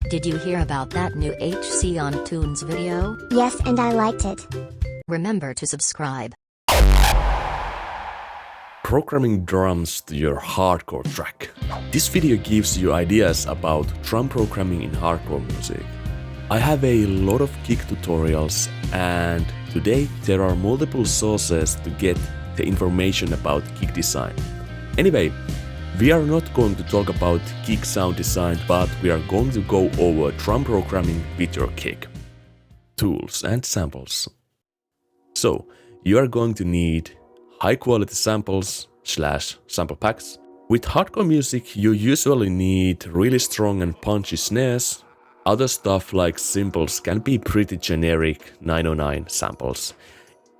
Did you hear about that new HCONTUNES video? Yes, and I liked it. Remember to subscribe. Programming drums to your hardcore track. This video gives you ideas about drum programming in hardcore music. I have a lot of kick tutorials, and today there are multiple sources to get the information about kick design. Anyway, we are not going to talk about kick sound design, but we are going to go over drum programming with your kick, tools and samples. So, you are going to need high quality samples / sample packs. With hardcore music, you usually need really strong and punchy snares. Other stuff like cymbals can be pretty generic 909 samples.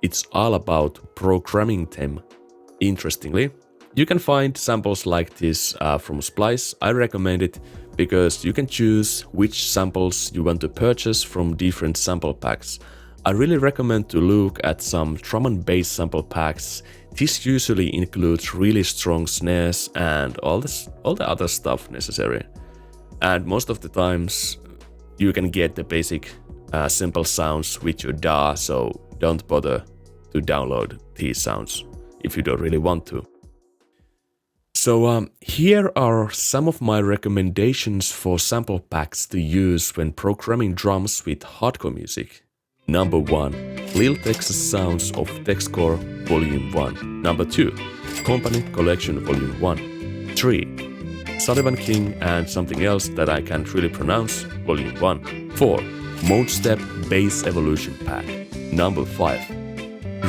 It's all about programming them. Interestingly, you can find samples like this from Splice. I recommend it because you can choose which samples you want to purchase from different sample packs. I really recommend to look at some drum and bass sample packs. This usually includes really strong snares and all the other stuff necessary. And most of the times you can get the basic simple sounds with your DAW, so don't bother to download these sounds if you don't really want to. So here are some of my recommendations for sample packs to use when programming drums with hardcore music. Number 1. Lil Texas Sounds of Texcore Volume 1. Number 2. Company Collection Volume 1. 3. Sullivan King and something else that I can't really pronounce, Volume 1. 4. Mode Step Bass Evolution Pack. Number 5.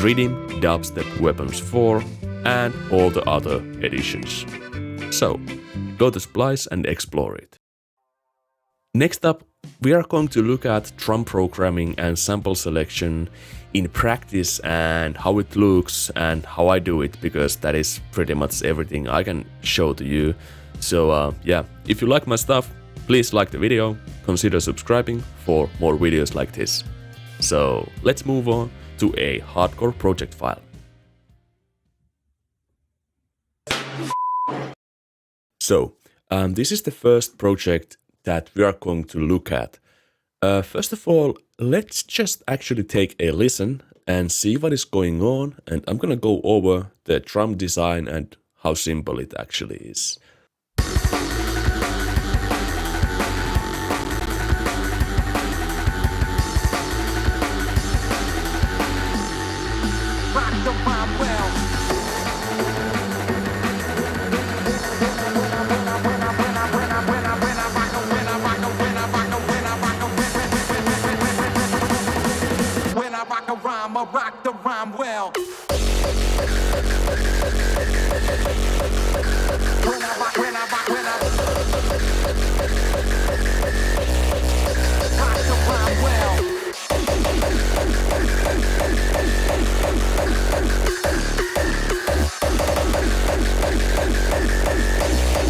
Rhythm Dubstep Weapons 4 and all the other editions. So, go to Splice and explore it. Next up, we are going to look at drum programming and sample selection in practice and how it looks and how I do it, because that is pretty much everything I can show to you. So yeah, if you like my stuff, please like the video, consider subscribing for more videos like this. So let's move on to a hardcore project file. So this is the first project that we are going to look at. First of all, let's just actually take a listen and see what is going on, and I'm gonna go over the drum design and how simple it actually is. Rock the rhyme well. When I rock the rhyme well.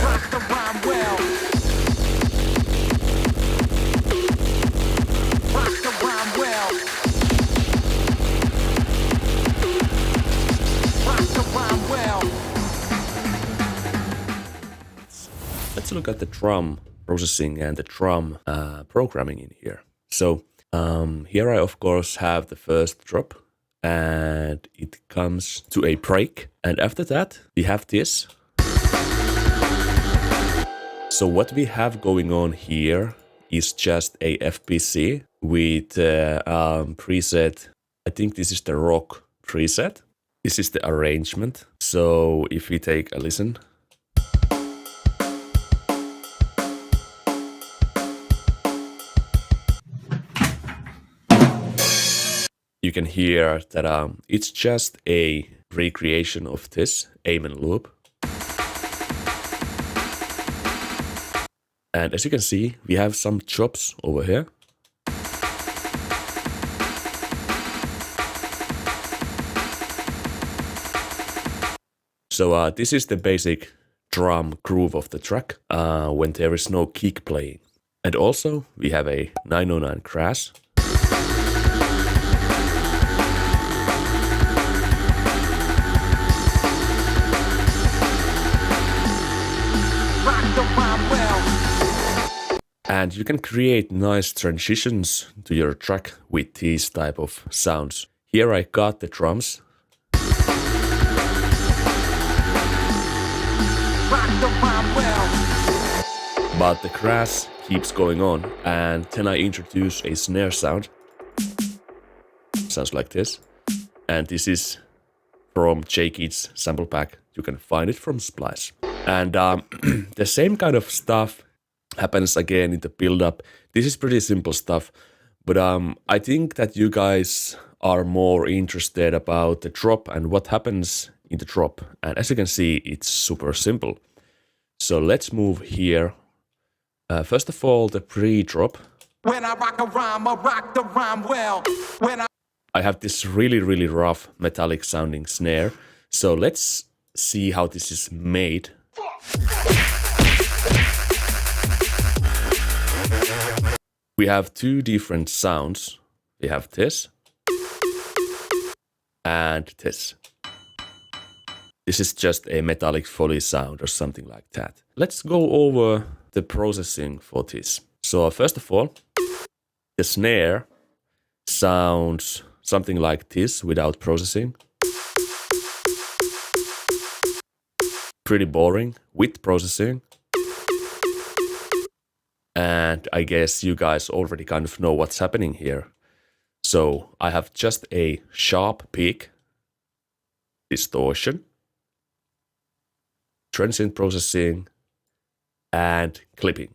Rock the rhyme well. Rock the rhyme well. Let's look at the drum processing and the drum programming in here. So here I of course have the first drop, and it comes to a break, and after that we have this. So what we have going on here is just a FPC with preset. I think this is the rock preset. This is the arrangement. So if we take a listen, you can hear that it's just a recreation of this amen loop. And as you can see, we have some chops over here. So this is the basic drum groove of the track when there is no kick playing. And also we have a 909 crash. And you can create nice transitions to your track with these type of sounds. Here I got the drums. Rock the rhyme well. But the crash keeps going on, and then I introduce a snare sound. Sounds like this. And this is from J-Kid's sample pack. You can find it from Splice. And the same kind of stuff happens again in the build-up. This is pretty simple stuff, but I think that you guys are more interested about the drop and what happens in the drop. And as you can see, it's super simple. So let's move here. First of all, the pre-drop. When I rock a rhyme, I rock the rhyme well. When I have this really, really rough metallic sounding snare. So let's see how this is made. We have two different sounds. We have this and this. This is just a metallic Foley sound or something like that. Let's go over the processing for this. So first of all, the snare sounds something like this without processing. Pretty boring. With processing. And I guess you guys already kind of know what's happening here. So I have just a sharp peak, distortion, transient processing, and clipping.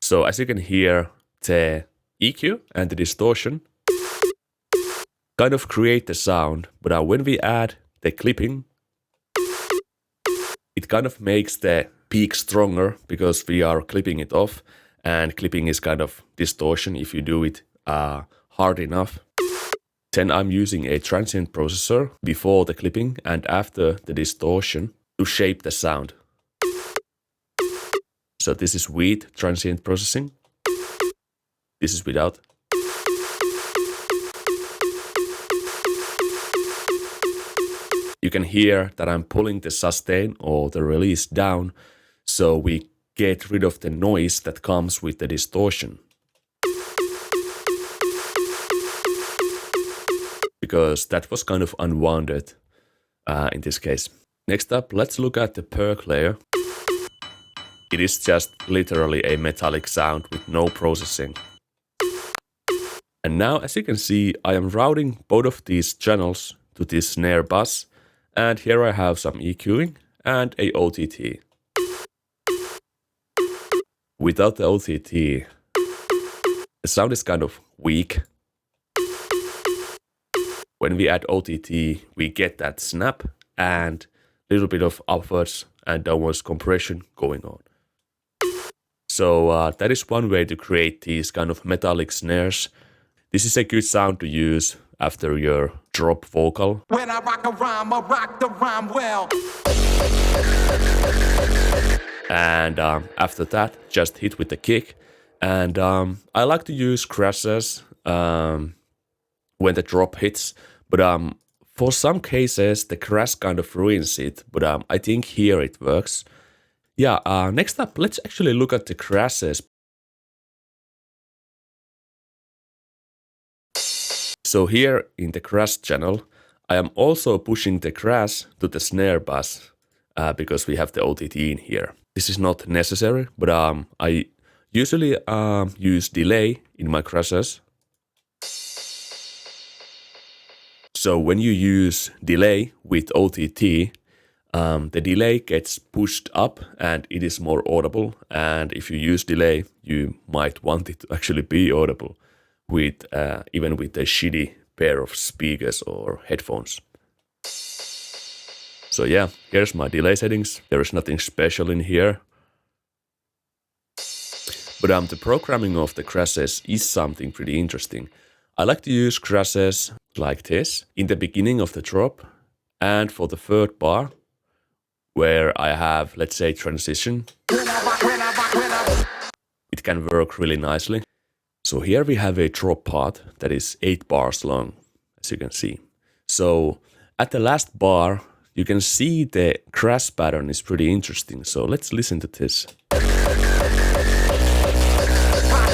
So as you can hear, the EQ and the distortion kind of create the sound, but when we add the clipping, it kind of makes the peak stronger because we are clipping it off, and clipping is kind of distortion if you do it hard enough. Then I'm using a transient processor before the clipping and after the distortion to shape the sound. So this is with transient processing. This is without. You can hear that I'm pulling the sustain or the release down, so we get rid of the noise that comes with the distortion. Because that was kind of unwanted in this case. Next up, let's look at the perk layer. It is just literally a metallic sound with no processing. And now, as you can see, I am routing both of these channels to this snare bus. And here I have some EQing and a OTT. Without the OTT, the sound is kind of weak. When we add OTT, we get that snap and a little bit of upwards and downwards compression going on. So that is one way to create these kind of metallic snares. This is a good sound to use after your drop vocal. When I rock a rhyme, I rock the rhyme well. And after that, just hit with the kick. And I like to use crashes when the drop hits. But for some cases, the crash kind of ruins it. But I think here it works. Yeah, next up, let's actually look at the crashes. So here in the crash channel, I am also pushing the crash to the snare bus because we have the OTT in here. This is not necessary, but I usually use delay in my crashes. So when you use delay with OTT, the delay gets pushed up and it is more audible. And if you use delay, you might want it to actually be audible with even with a shitty pair of speakers or headphones. So yeah, here's my delay settings. There is nothing special in here. But the programming of the crashes is something pretty interesting. I like to use crashes like this in the beginning of the drop and for the third bar where I have, let's say, transition. It can work really nicely. So here we have a drop part that is 8 bars long, as you can see. So at the last bar, you can see the crash pattern is pretty interesting. So let's listen to this. Rock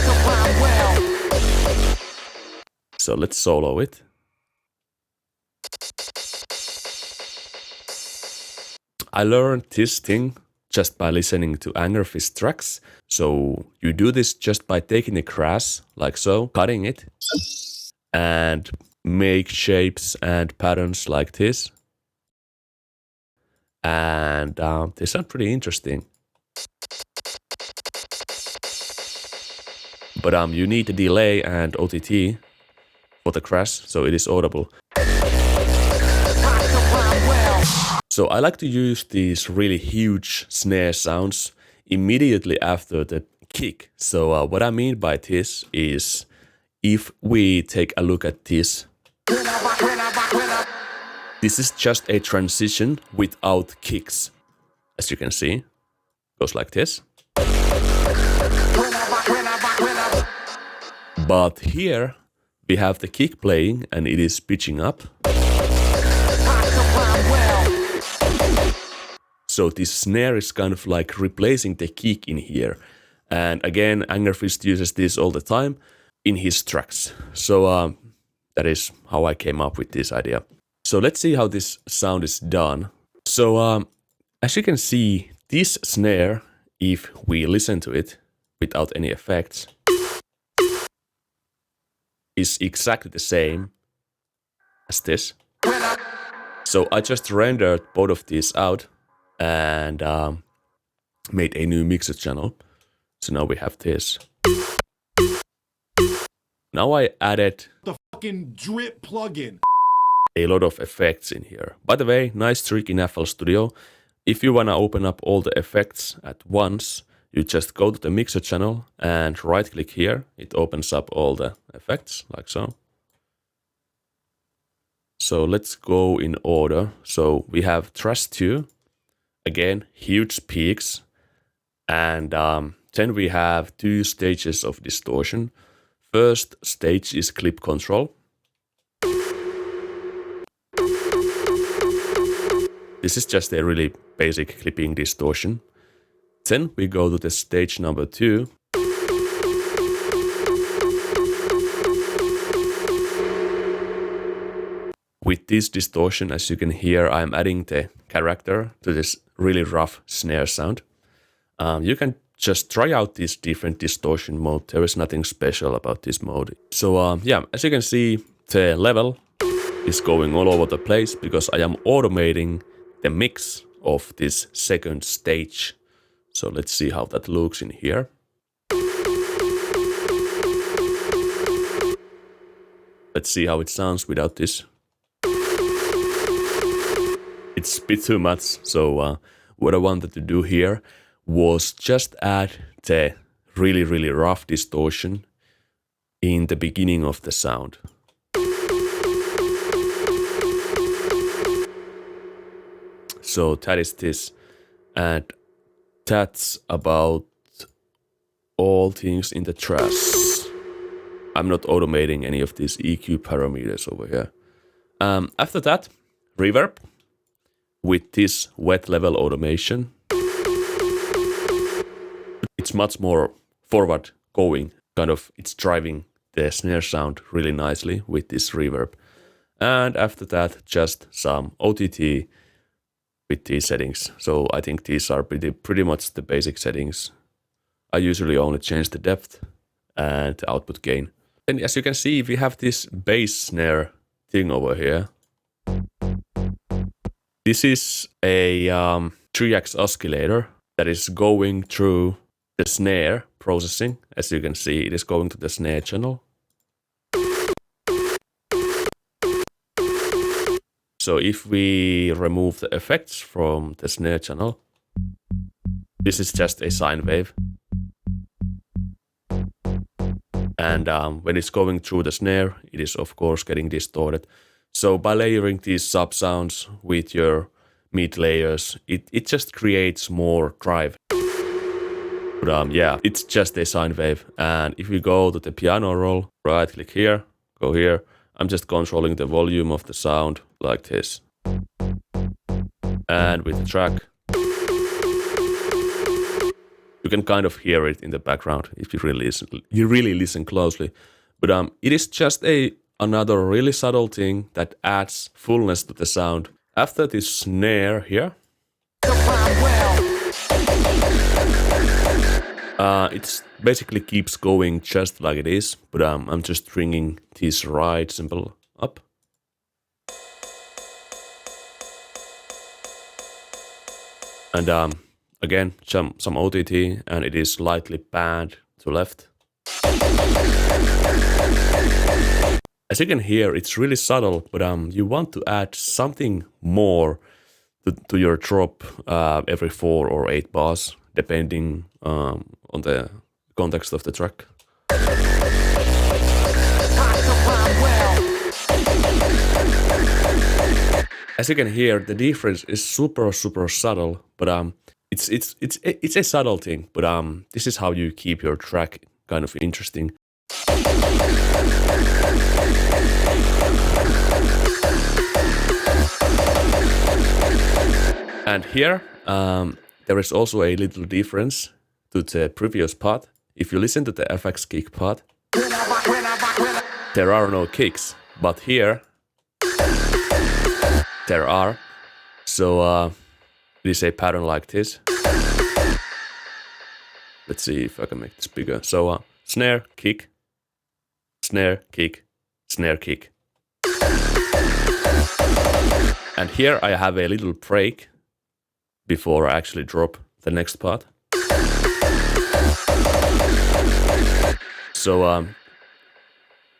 the rhyme well. So let's solo it. I learned this thing just by listening to Angerfish tracks. So you do this just by taking a crash, like so, cutting it, and make shapes and patterns like this. And they sound pretty interesting. But you need a delay and OTT for the crash, so it is audible. Rock the rhyme well. So I like to use these really huge snare sounds immediately after the kick. So what I mean by this is, if we take a look at this, When I rock, when I rock, when I this is just a transition without kicks. As you can see, goes like this. when I rock, when I rock, when I But here we have the kick playing and it is pitching up. rock the rhyme well. So this snare is kind of like replacing the kick in here. And again, Angerfish uses this all the time in his tracks. So that is how I came up with this idea. So let's see how this sound is done. So as you can see, this snare, if we listen to it without any effects, is exactly the same as this. When I So I just rendered both of these out and made a new mixer channel. So now we have this. Now I added the fucking drip plugin. a lot of effects in here. By the way, nice trick in FL Studio. If you wanna open up all the effects at once, you just go to the mixer channel and right click here. It opens up all the effects like so. So let's go in order. So we have Trash 2, again, huge peaks. And then we have two stages of distortion. First stage is clip control. This is just a really basic clipping distortion. Then we go to the stage number 2. With this distortion, as you can hear, I'm adding the character to this really rough snare sound. You can just try out this different distortion mode. There is nothing special about this mode. So yeah, as you can see, the level is going all over the place because I am automating the mix of this second stage. So let's see how that looks in here. Let's see how it sounds without this. It's a bit too much, so what I wanted to do here was just add the really, really rough distortion in the beginning of the sound. So that is this, and that's about all things in the trash. I'm not automating any of these EQ parameters over here. After that, reverb with this wet level automation. It's much more forward going, kind of, it's driving the snare sound really nicely with this reverb. And after that, just some OTT with these settings. So I think these are pretty much the basic settings. I usually only change the depth and the output gain. And as you can see, we have this bass snare thing over here. This is a 3x oscillator that is going through the snare processing. As you can see, it is going to the snare channel. So if we remove the effects from the snare channel, this is just a sine wave. And when it's going through the snare, it is of course getting distorted. So by layering these sub sounds with your mid layers, it just creates more drive. But yeah, it's just a sine wave. And if we go to the piano roll, right click here, go here, I'm just controlling the volume of the sound like this. And with the track, you can kind of hear it in the background if you really listen closely. But it is just another really subtle thing that adds fullness to the sound. After this snare here, it basically keeps going just like it is, but I'm just stringing this right cymbal up. And again, some OTT, and it is slightly panned to left. As you can hear, it's really subtle, but you want to add something more to your drop every 4 or 8 bars, depending on the context of the track. As you can hear, the difference is super subtle, but it's a subtle thing, but this is how you keep your track kind of interesting. And here, there is also a little difference to the previous part. If you listen to the FX kick part, there are no kicks, but here there are. So it is a pattern like this. Let's see if I can make this bigger. So snare, kick, snare, kick, snare, kick. And here I have a little break before I actually drop the next part. So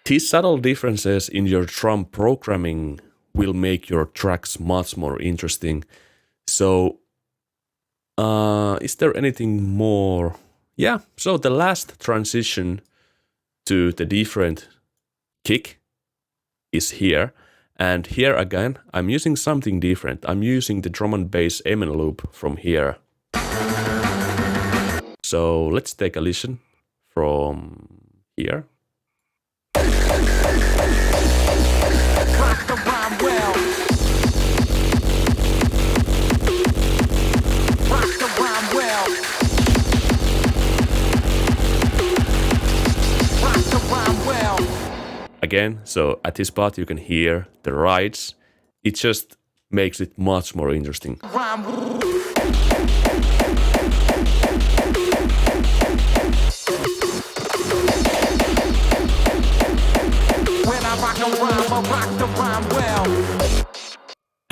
these subtle differences in your drum programming will make your tracks much more interesting. So is there anything more? Yeah, so the last transition to the different kick is here. And here again, I'm using something different. I'm using the drum and bass amen loop from here. So let's take a listen from here. Again, so at this part you can hear the rides. It just makes it much more interesting.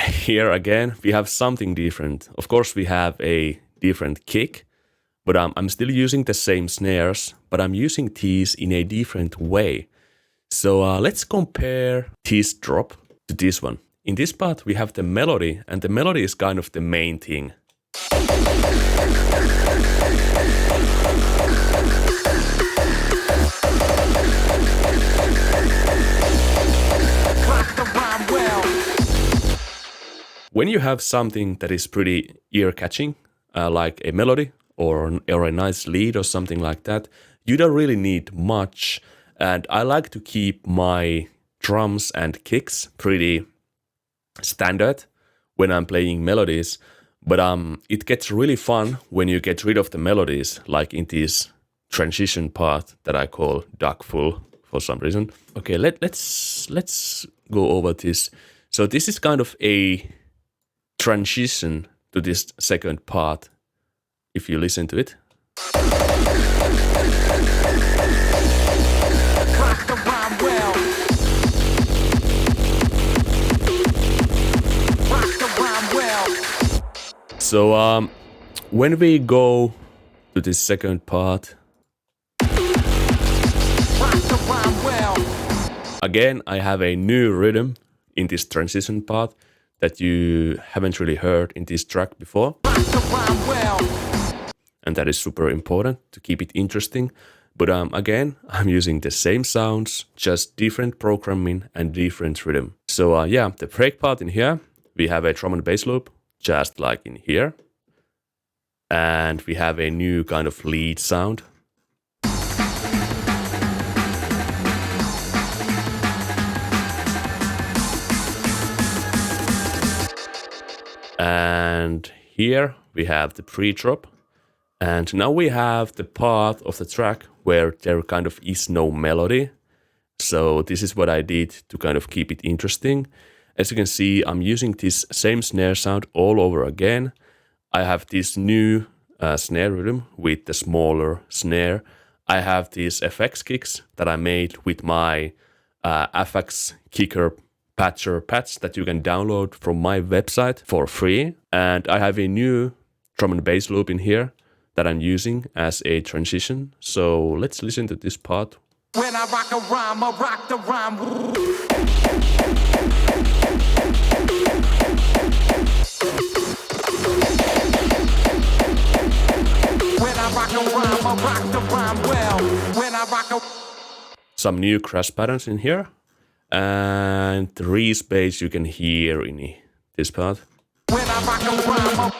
Here again, we have something different. Of course, we have a different kick, but I'm still using the same snares, but I'm using these in a different way. So let's compare this drop to this one. In this part, we have the melody, and the melody is kind of the main thing. When you have something that is pretty ear-catching, like a melody or a nice lead or something like that, you don't really need much. And I like to keep my drums and kicks pretty standard when I'm playing melodies. But it gets really fun when you get rid of the melodies, like in this transition part that I call duck full for some reason. Okay, let's go over this. So this is kind of a transition to this second part, if you listen to it. So when we go to this second part, again I have a new rhythm in this transition part that you haven't really heard in this track before. And that is super important to keep it interesting. But again, I'm using the same sounds, just different programming and different rhythm. So yeah, the break part in here, we have a drum and bass loop, just like in here. And we have a new kind of lead sound. And here we have the pre-drop. And now we have the part of the track where there kind of is no melody. So this is what I did to kind of keep it interesting. As you can see, I'm using this same snare sound all over again. I have this new snare rhythm with the smaller snare. I have these FX kicks that I made with my FX kicker patcher patch that you can download from my website for free. And I have a new drum and bass loop in here that I'm using as a transition. So let's listen to this part. When I rock a rhyme, I rock the rhyme. When I rock a rhyme, I rock the rhyme well. When I rock a... Some new crash patterns in here. And the re-space you can hear in this part. When I rock a rhyme,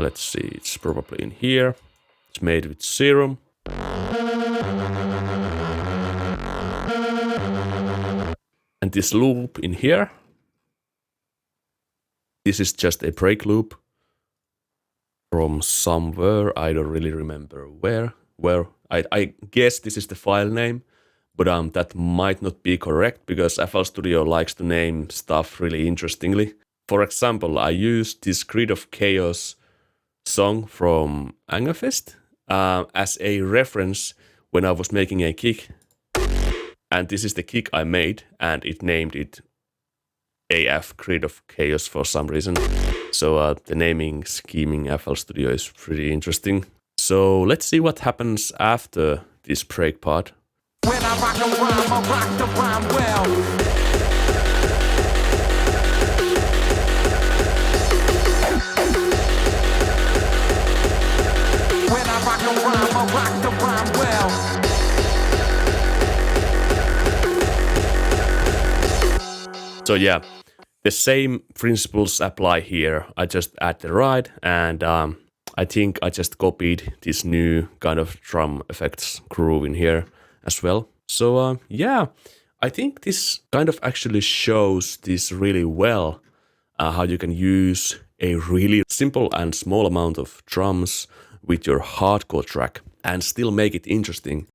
Let's see, it's probably in here. It's made with Serum. And this loop in here, this is just a break loop from somewhere. I don't really remember where. I guess this is the file name, but that might not be correct because FL Studio likes to name stuff really interestingly. For example, I used this Grid of Chaos song from Angerfest as a reference when I was making a kick. And this is the kick I made, and it named it AF Grid of Chaos for some reason. So the naming scheming FL Studio is pretty interesting. So let's see what happens after this break part. when I rock a rhyme, I rock the rhyme well. When I rock a rhyme, I rock the rhyme well. So yeah, the same principles apply here. I just add the ride, and I think I just copied this new kind of drum effects groove in here as well. So yeah, I think this kind of actually shows this really well, how you can use a really simple and small amount of drums with your hardcore track and still make it interesting.